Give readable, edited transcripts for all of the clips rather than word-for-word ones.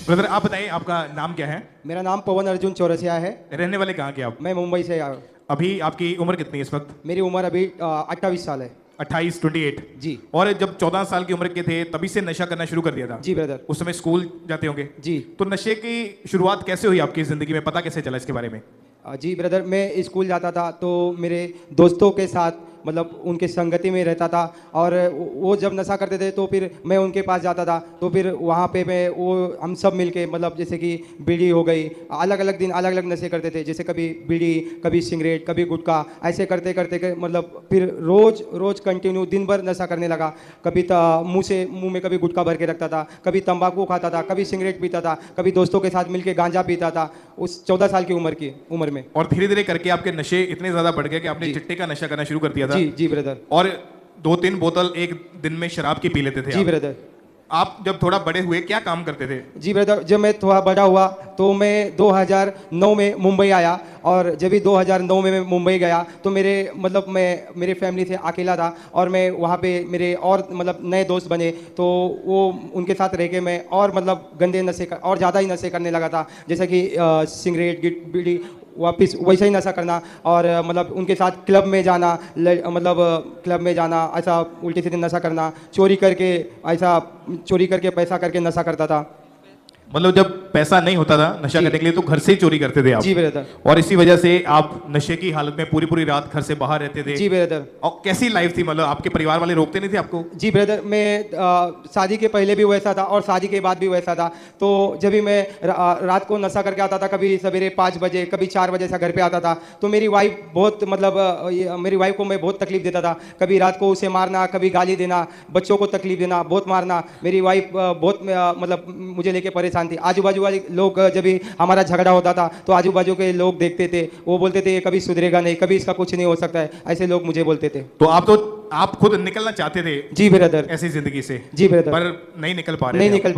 Brother आप बताइए आपका नाम क्या है? मेरा नाम पवन अर्जुन चौरसिया है। रहने वाले कहाँ के आप? मैं मुंबई से आया हूँ। अभी आपकी उम्र कितनी है इस वक्त? मेरी उम्र अभी 28 साल है। 28 जी। और जब 14 साल की उम्र के थे तभी से नशा करना शुरू कर दिया था? जी ब्रदर। उस समय स्कूल जाते होंगे? जी। तो नशे की शुरुआत कैसे हुई आपकी जिंदगी में, पता कैसे चला इसके बारे में? जी ब्रदर, मैं स्कूल जाता था तो मेरे दोस्तों के साथ मतलब उनके संगति में रहता था, और वो जब नशा करते थे तो फिर मैं उनके पास जाता था, तो फिर वहाँ पे हम सब मिलके मतलब जैसे कि बीड़ी हो गई, अलग अलग दिन अलग अलग नशे करते थे, जैसे कभी बीड़ी, कभी सिगरेट, कभी गुटखा, ऐसे करते करते मतलब फिर रोज रोज कंटिन्यू दिन भर नशा करने लगा। कभी मुंह में कभी गुटखा भर के रखता था, कभी तंबाकू खाता था, कभी सिगरेट पीता था, कभी दोस्तों के साथ मिलके गांजा पीता था उस 14 साल की उम्र में। और धीरे धीरे करके आपके नशे इतने ज्यादा बढ़ गए कि आपने चिट्टे का नशा करना शुरू कर दिया था? जी जी ब्रदर। और 2-3 बोतल एक दिन में शराब की पी लेते थे? जी ब्रदर। आप जब थोड़ा बड़े हुए क्या काम करते थे? जी ब्रदर, जब मैं थोड़ा बड़ा हुआ तो मैं 2009 में मुंबई आया, और जब भी 2009 में मैं मुंबई गया तो मेरे फैमिली से अकेला था, और मैं वहाँ पे मेरे और मतलब नए दोस्त बने, तो वो उनके साथ रह के मैं और मतलब गंदे नशे और ज़्यादा ही नशे करने लगा था, जैसे कि सिगरेट, बीड़ी, वापस वैसा ही नशा करना, और मतलब उनके साथ क्लब में जाना, क्लब में जाना, ऐसा उल्टे सीधे नशा करना, चोरी करके पैसा करके नशा करता था। मतलब जब पैसा नहीं होता था नशा करने के लिए तो घर से ही चोरी करते थे आप? जी ब्रदर। और इसी वजह से आप नशे की हालत में पूरी पूरी रात घर से बाहर रहते थे? जी ब्रदर। और कैसी लाइफ थी, मतलब आपके परिवार वाले रोकते नहीं थे आपको? जी ब्रदर, मैं शादी के पहले भी वैसा था और शादी के बाद भी वैसा था। तो जब भी मैं रात को नशा करके आता था, कभी सवेरे 5 बजे, कभी 4 बजे से घर पे आता था, तो मेरी वाइफ को मैं बहुत तकलीफ देता था। कभी रात को उसे मारना, कभी गाली देना, बच्चों को तकलीफ देना, बहुत मारना। मेरी वाइफ बहुत मतलब मुझे लेके परेशान थी। आजू बाजू वाले लोग, जब भी हमारा झगड़ा होता था तो आजू बाजू के लोग देखते थे, वो बोलते थे ये कभी सुधरेगा नहीं, कभी इसका कुछ नहीं हो सकता है, ऐसे लोग मुझे बोलते थे। तो आप खुद निकलना चाहते थे? जी ब्रदर। ऐसी जिंदगी से? जी ब्रदर। पर नहीं निकल पा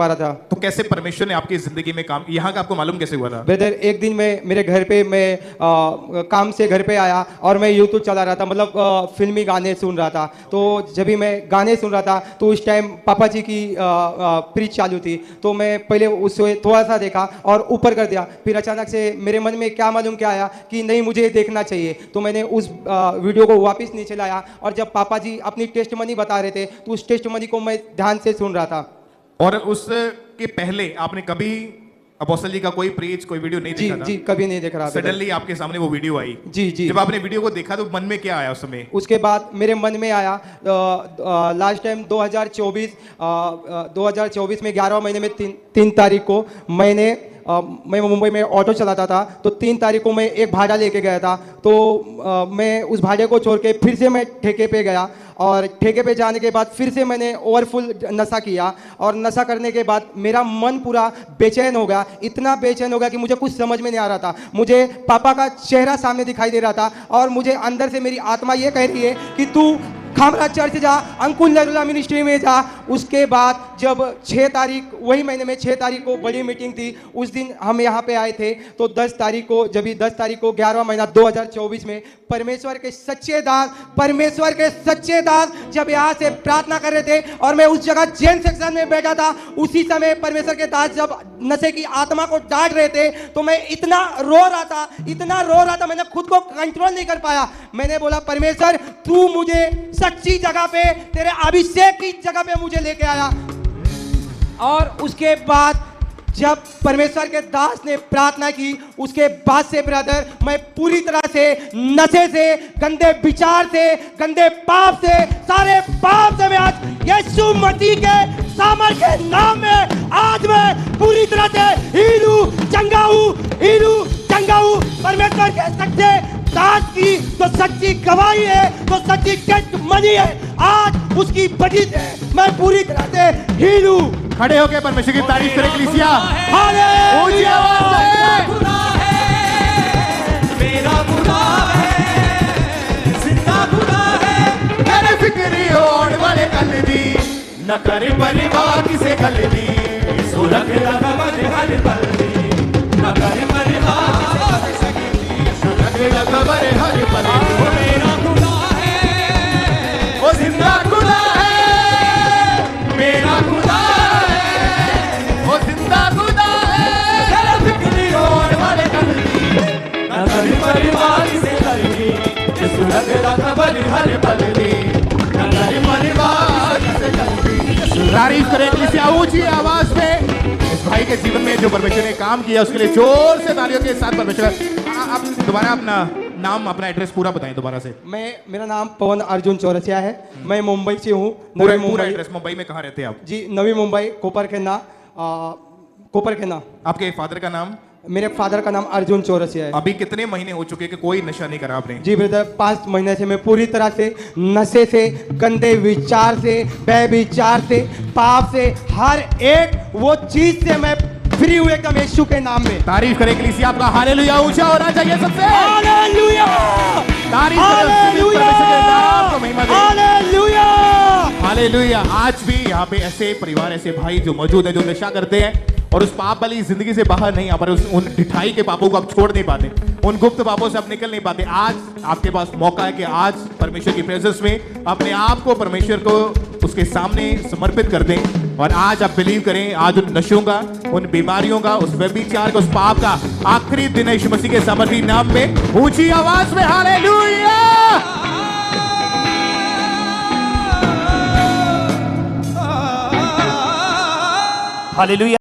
रहा था। तो कैसे परमेश्वर ने आपकी जिंदगी में काम, यहाँ का आपको मालूम कैसे हुआ था? ब्रदर, एक दिन मेरे घर पे मैं काम से घर पे आया और मैं यूट्यूब चला रहा था, मतलब फिल्मी गाने सुन रहा था। तो जब भी मैं गाने सुन रहा था तो उस टाइम पापा जी की प्रीच चालू थी, तो मैं पहले उससे थोड़ा सा देखा और ऊपर कर दिया। फिर अचानक से मेरे मन में क्या मालूम क्या आया कि नहीं, मुझे देखना चाहिए। तो मैंने उस वीडियो को वापस नीचे लाया, और जब पापा जी अपनी टेस्ट मनी बता रहे थे तो उस टेस्ट मनी को मैं ध्यान से सुन रहा था। और उसके पहले आपने कभी अपोस्टल जी का कोई प्रीच, कोई वीडियो नहीं देखा था? जी, कभी नहीं देख रहा था। सडनली आपके सामने वो वीडियो आई? जी जी। जब आपने वीडियो को देखा तो मन में क्या आया उस समय? उसके बाद मेरे मन में आया, लास्ट टाइम 2024 में 11 महीने में 3 तारीख को मैं मुंबई में ऑटो चलाता था, तो 3 तारीख को मैं एक भाड़ा लेके गया था। तो मैं उस भाड़े को छोड़ के फिर से मैं ठेके पे गया, और ठेके पे जाने के बाद फिर से मैंने ओवरफुल नशा किया, और नशा करने के बाद मेरा मन पूरा बेचैन हो गया, इतना बेचैन हो गया कि मुझे कुछ समझ में नहीं आ रहा था। मुझे पापा का चेहरा सामने दिखाई दे रहा था, और मुझे अंदर से मेरी आत्मा ये कह रही है कि तू खामरा चर्च जा, अंकुल नरुला मिनिस्ट्री में जा। उसके बाद जब 6 तारीख, वही महीने में 6 तारीख को बड़ी मीटिंग थी, उस दिन हम यहाँ पे आए थे। तो 10 तारीख को 11वां महीना 2024 में परमेश्वर के सच्चे दास जब यहाँ से प्रार्थना कर रहे थे, और मैं उस जगह जेन सेक्शन में बैठा था, उसी समय परमेश्वर के दास जब नशे की आत्मा को डांट रहे थे, तो मैं इतना रो रहा था, मैंने खुद को कंट्रोल नहीं कर पाया। मैंने बोला, परमेश्वर तू मुझे सच्ची जगह पे, तेरे अभिषेक की जगह पे मुझे लेके आया। और उसके बाद जब परमेश्वर के दास ने प्रार्थना की, उसके बाद से ब्रदर मैं पूरी तरह से नशे से, गंदे विचार से, गंदे पाप से, सारे पाप से मैं आज यीशु मसीह के सामर्थ के नाम में आज मैं पूरी तरह से हीलू चंगा हूं। परमेश्वर के सच्चे दास की तो सच्ची गवाही है, तो सच्ची टेस्ट मनी है, आज उसकी वजह से मैं पूरी तरह से हीलू। खड़े होके परमेश्वर की तारीफ करें कलीसिया। हालेलुया। मेरा गुनाह है, जिंदा गुनाह है, मेरे फिक्री होड़ वाले कल दी न करे परिवार किसे कल दी, सुरख लगा मन हर पल दी, न करे परिवार किसे कल दी, सुरख लगा मन हर पल दी। वो मेरा गुनाह है, वो जिंदा गुनाह है, मेरा गुनाह है, वो जिंदा गुनाह भाई के जीवन में जो परमेश्वर ने काम किया उसके लिए जोर से तालियों के साथ परमेश्वर आप दोबारा अपना नाम अपना एड्रेस पूरा बताएं दोबारा से। मेरा नाम पवन अर्जुन चौरसिया है। मैं मुंबई से हूँ। पूरा नवी पूरा मुंबई। एड्रेस मुंबई में कहाँ रहते हैं आप? जी, नवी मुंबई, कोपरखेना। आपके फादर का नाम? मेरे फादर का नाम अर्जुन चौरसिया है। अभी कितने महीने हो चुके कि कोई नशा नहीं करा आपने? जी ब्रदर, 5 महीने से मैं पूरी तरह से नशे से, गंदे विचार से, व्यभिचार से, पाप से, हर एक वो चीज से मैं फ्री हूँ एकदम यीशु के नाम में। तारीफ करें कलीसिया, आपका हालेलुया ऊंचा होना चाहिए सबसे। हालेलुया, तारीफ करें, परमेश्वर के नाम को महिमा दें। Hallelujah, hallelujah. आज भी यहाँ पे ऐसे परिवार, ऐसे भाई जो मौजूद है जो नशा करते हैं और उस पाप वाली जिंदगी से बाहर नहीं आ पा रहे, उन ढिठाई के पापों को आप छोड़ नहीं पाते, उन गुप्त पापों से आप निकल नहीं पाते। आज आपके पास मौका है कि आज परमेश्वर की प्रेजेंस में अपने आप को परमेश्वर को उसके सामने समर्पित कर दें और आज आप बिलीव करें, आज उन नशों का, उन बीमारियों का, उस व्यभिचार का, उस पाप का आखिरी दिन है यीशु मसीह के सामर्थी नाम में। ऊंची आवाज में हालेलुया। हालेलुया।